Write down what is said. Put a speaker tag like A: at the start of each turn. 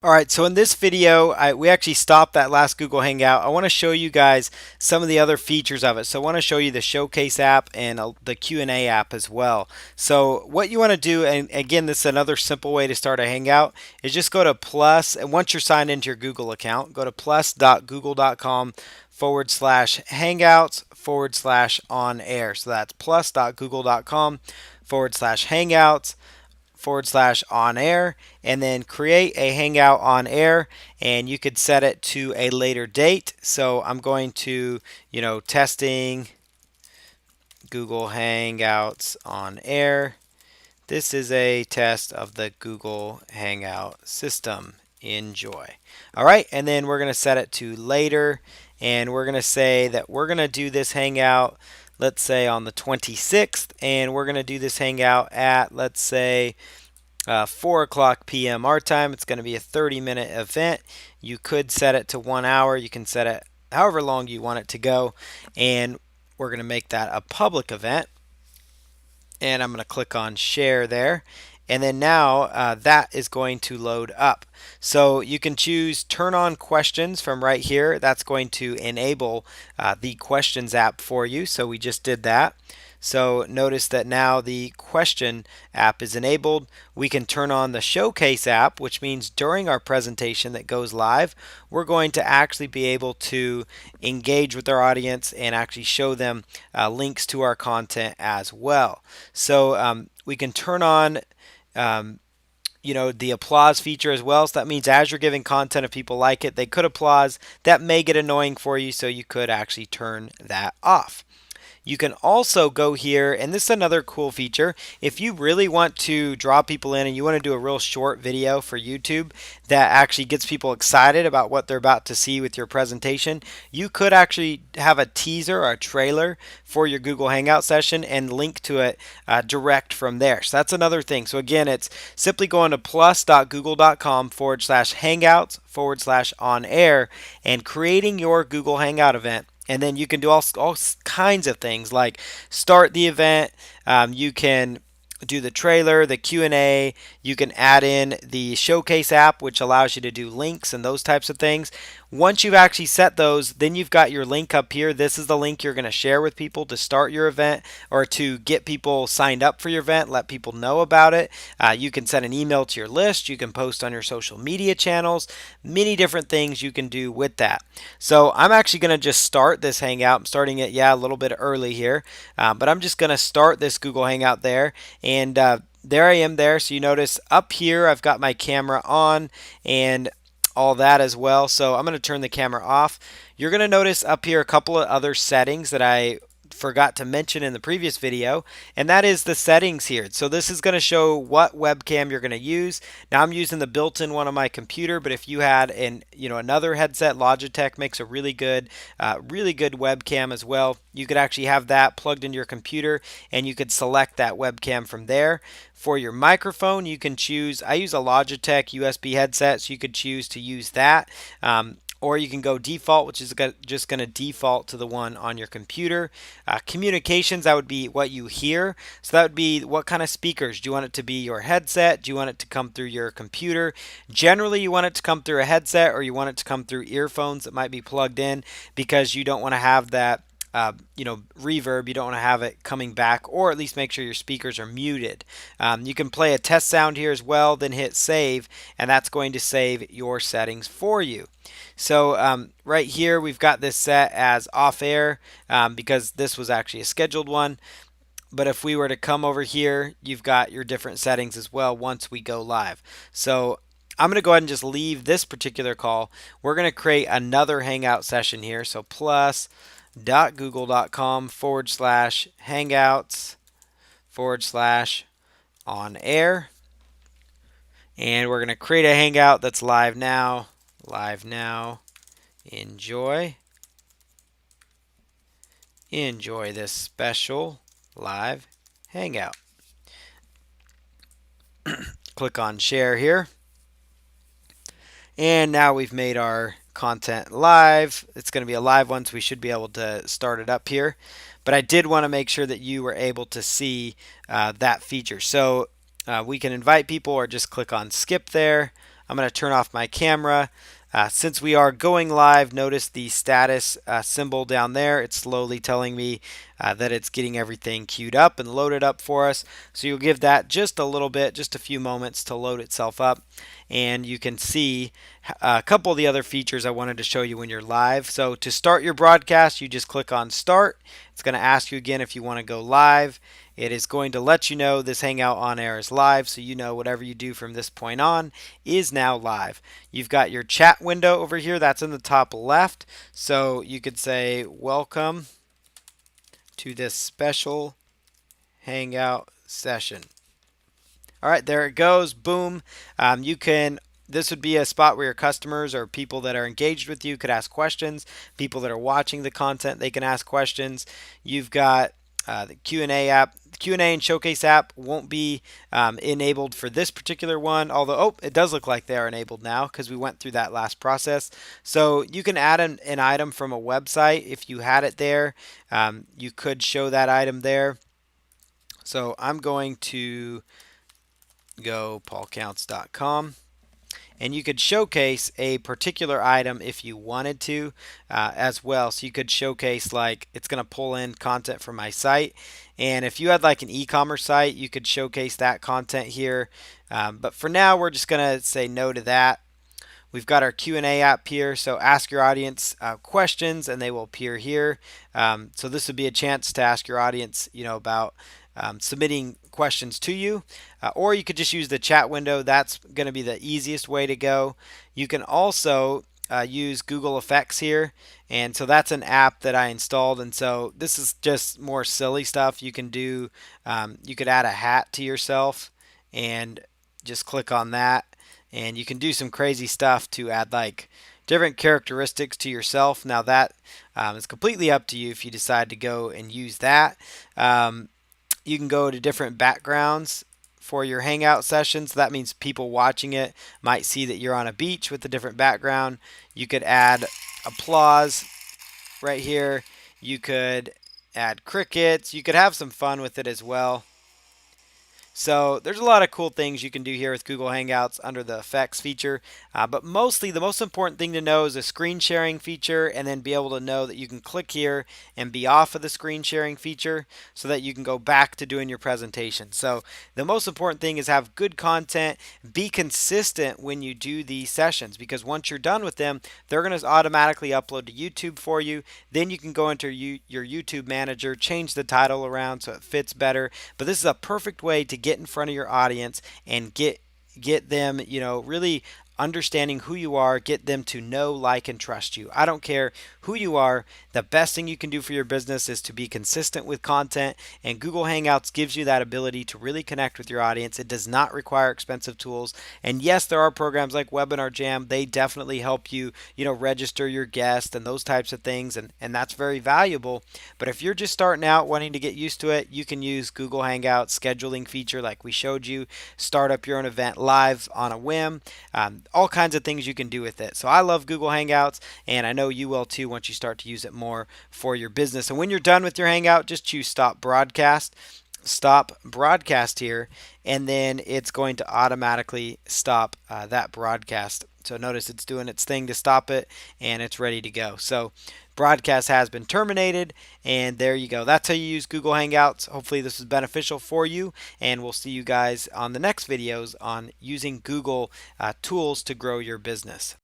A: All right, so in this video, we actually stopped that last Google Hangout. I want to show you guys some of the other features of it. So I want to show you the Showcase app and the Q&A app as well. So what you want to do, and again, this is another simple way to start a Hangout, is just go to plus, and once you're signed into your Google account, go to plus.google.com/hangouts /on air. So that's plus.google.com/hangouts /on air, and then create a hangout on air, and you could set it to a later date. So I'm going to, testing Google Hangouts on air. This is a test of the Google Hangout system. Enjoy. All right, and then we're going to set it to later, and we're going to say that we're going to do this hangout, let's say on the 26th, and we're going to do this hangout at, let's say, 4 o'clock p.m. our time. It's going to be a 30-minute event. You could set it to 1 hour. You can set it however long you want it to go. And we're going to make that a public event. And I'm going to click on share there. And then now that is going to load up. So you can choose turn on questions from right here. That's going to enable the questions app for you. So we just did that. So notice that now the question app is enabled. We can turn on the showcase app, which means during our presentation that goes live, we're going to actually be able to engage with our audience and actually show them links to our content as well. So we can turn on the applause feature as well. So that means as you're giving content, if people like it, they could applause. That may get annoying for you, so you could actually turn that off. You can also go here, and this is another cool feature. If you really want to draw people in and you want to do a real short video for YouTube that actually gets people excited about what they're about to see with your presentation, you could actually have a teaser or a trailer for your Google Hangout session and link to it direct from there. So that's another thing. So again, it's simply going to plus.google.com /hangouts /on air and creating your Google Hangout event. And then you can do all kinds of things like start the event. You can do the trailer, the Q&A. You can add in the Showcase app, which allows you to do links and those types of things. Once you've actually set those, then you've got your link up here. This is the link you're going to share with people to start your event or to get people signed up for your event, let people know about it. You can send an email to your list. You can post on your social media channels. Many different things you can do with that. So I'm actually going to just start this Hangout. I'm starting it, a little bit early here, but I'm just going to start this Google Hangout there. And there I am there. So you notice up here I've got my camera on and all that as well. So I'm going to turn the camera off. You're going to notice up here a couple of other settings that I forgot to mention in the previous video, and that is the settings here. So this is going to show what webcam you're going to use. Now I'm using the built-in one on my computer, but if you had another headset, Logitech makes a really good webcam as well. You could actually have that plugged into your computer and you could select that webcam from there. For your microphone, you can choose, I use a Logitech USB headset, so you could choose to use that. Or you can go default, which is just going to default to the one on your computer. Communications, that would be what you hear. So that would be what kind of speakers. Do you want it to be your headset? Do you want it to come through your computer? Generally, you want it to come through a headset, or you want it to come through earphones that might be plugged in, because you don't want to have that reverb. You don't want to have it coming back, or at least make sure your speakers are muted. You can play a test sound here as well, then hit save, and that's going to save your settings for you. So right here we've got this set as off air because this was actually a scheduled one. But if we were to come over here, you've got your different settings as well once we go live. So I'm going to go ahead and just leave this particular call. We're going to create another Hangout session here. So plus.google.com /hangouts /on air. And we're going to create a Hangout that's live now. Live now. Enjoy this special live Hangout. Click on share here. And now we've made our content live. It's going to be a live one, so we should be able to start it up here. But I did want to make sure that you were able to see that feature. So we can invite people or just click on skip there. I'm going to turn off my camera. Since we are going live, notice the status symbol down there. It's slowly telling me that it's getting everything queued up and loaded up for us. So you'll give that just a little bit, just a few moments to load itself up. And you can see a couple of the other features I wanted to show you when you're live. So to start your broadcast, you just click on Start. It's going to ask you again if you want to go live. It is going to let you know this Hangout on air is live, so you know whatever you do from this point on is now live. You've got your chat window over here, that's in the top left. So you could say, welcome to this special Hangout session. All right, there it goes. Boom. This would be a spot where your customers or people that are engaged with you could ask questions. People that are watching the content, they can ask questions. You've got the Q&A app. The Q&A and Showcase app won't be enabled for this particular one, although, it does look like they are enabled now because we went through that last process. So you can add an item from a website. If you had it there, you could show that item there. So I'm going to go paulcounts.com. And you could showcase a particular item if you wanted to as well. So you could showcase, like, it's going to pull in content from my site. And if you had like an e-commerce site, you could showcase that content here. But for now, we're just going to say no to that. We've got our Q&A app here, so ask your audience questions and they will appear here. So this would be a chance to ask your audience, about submitting questions to you, or you could just use the chat window. That's going to be the easiest way to go. You can also use Google Effects here, and so that's an app that I installed, and so this is just more silly stuff you can do. You could add a hat to yourself and just click on that, and you can do some crazy stuff to add like different characteristics to yourself. Now that is completely up to you if you decide to go and use that. You can go to different backgrounds for your Hangout sessions. So that means people watching it might see that you're on a beach with a different background. You could add applause right here. You could add crickets. You could have some fun with it as well. So there's a lot of cool things you can do here with Google Hangouts under the effects feature, but mostly the most important thing to know is a screen sharing feature, and then be able to know that you can click here and be off of the screen sharing feature so that you can go back to doing your presentation. So the most important thing is have good content, be consistent when you do these sessions, because once you're done with them, they're going to automatically upload to YouTube for you. Then you can go into your YouTube manager, change the title around so it fits better. But this is a perfect way to get in front of your audience and get them, really understanding who you are, get them to know, like, and trust you. I don't care who you are. The best thing you can do for your business is to be consistent with content, and Google Hangouts gives you that ability to really connect with your audience. It does not require expensive tools. And yes, there are programs like Webinar Jam. They definitely help you, register your guests and those types of things, and that's very valuable. But if you're just starting out wanting to get used to it, you can use Google Hangouts scheduling feature like we showed you, start up your own event live on a whim. All kinds of things you can do with it. So I love Google Hangouts, and I know you will too once you start to use it more for your business. And when you're done with your Hangout, just choose Stop Broadcast. Stop broadcast here, and then it's going to automatically stop that broadcast. So notice it's doing its thing to stop it, and it's ready to go. So broadcast has been terminated, and there you go. That's how you use Google Hangouts. Hopefully this is beneficial for you, and we'll see you guys on the next videos on using Google tools to grow your business.